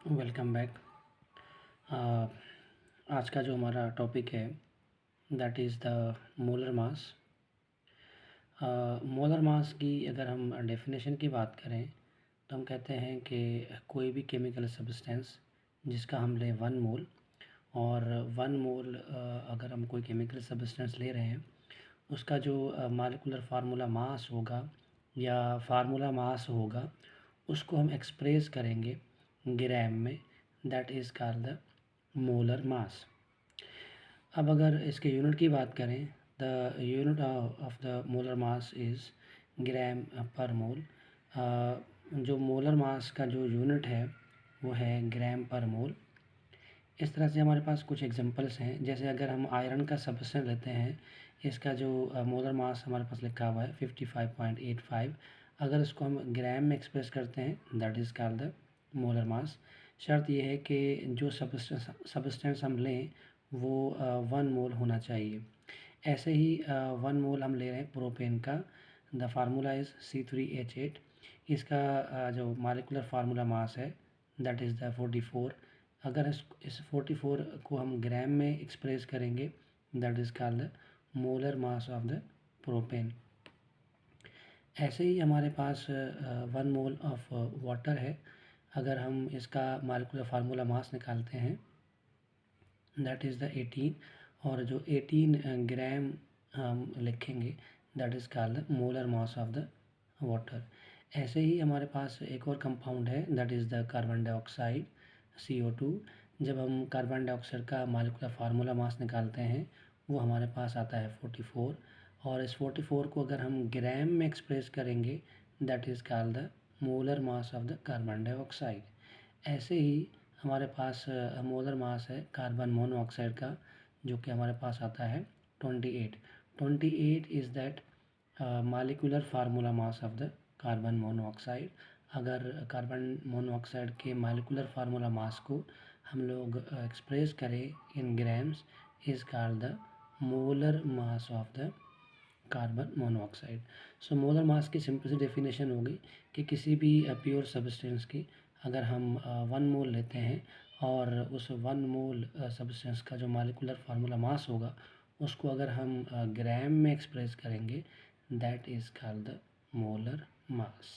Welcome back. आज का जो हमारा टॉपिक है that is the molar mass. Molar mass की अगर हम डेफिनेशन की बात करें तो हम कहते हैं कि कोई भी केमिकल सब्सटेंस जिसका हम लें 1 मोल, और 1 मोल अगर हम कोई केमिकल सब्सटेंस ले रहे हैं उसका जो मॉलिक्यूलर फार्मूला मास होगा या फार्मूला मास होगा उसको हम एक्सप्रेस करेंगे ग्राम में, that is called the molar mass. अब अगर इसके यूनिट की बात करें, the unit of the molar mass is gram per mole. जो मोलर मास का जो यूनिट है वो है ग्राम पर मोल। इस तरह से हमारे पास कुछ एग्जांपल्स हैं, जैसे अगर हम आयरन का सब्सटेंस लेते हैं, इसका जो मोलर मास हमारे पास लिखा हुआ है 55.85। अगर इसको हम ग्राम में एक्सप्रेस करते हैं that is called the molar मास। शर्त यह है कि जो सब्सटेंस हम लें वो 1 मोल होना चाहिए। ऐसे ही 1 मोल हम ले रहे हैं प्रोपेन का, द फार्मूला इज़ C3H8। इसका जो मॉलिक्यूलर फार्मूला मास है दैट इज़ द 44। अगर इस 44 को हम ग्राम में एक्सप्रेस करेंगे that is called the molar mass of the propane. ऐसे ही हमारे पास 1 मोल ऑफ वाटर है। अगर हम इसका मॉलिक्यूलर फार्मूला मास निकालते हैं दैट इज़ द 18, और जो 18 ग्राम हम लिखेंगे that is called the molar mass of the water. ऐसे ही हमारे पास एक और कंपाउंड है that is the carbon dioxide CO2। जब हम कार्बन डाइऑक्साइड का मॉलिक्यूलर फार्मूला मास निकालते हैं वो हमारे पास आता है 44, और इस 44 को अगर हम ग्राम में एक्सप्रेस करेंगे that is called the molar mass of the carbon dioxide. ऐसे ही हमारे पास मोलर मास है कार्बन मोनोऑक्साइड का, जो कि हमारे पास आता है 28। 28 is that molecular formula mass of the carbon monoxide. अगर कार्बन मोनोऑक्साइड के मॉलिक्यूलर फार्मूला मास को हम लोग एक्सप्रेस करें in grams is called the molar mass of the carbon monoxide. So molar mass की सिंपल सी डेफिनेशन होगी कि किसी भी प्योर सब्सटेंस की अगर हम 1 मोल लेते हैं और उस 1 मोल सब्सटेंस का जो मॉलिक्यूलर फार्मूला मास होगा उसको अगर हम ग्राम में एक्सप्रेस करेंगे that is called the molar mass.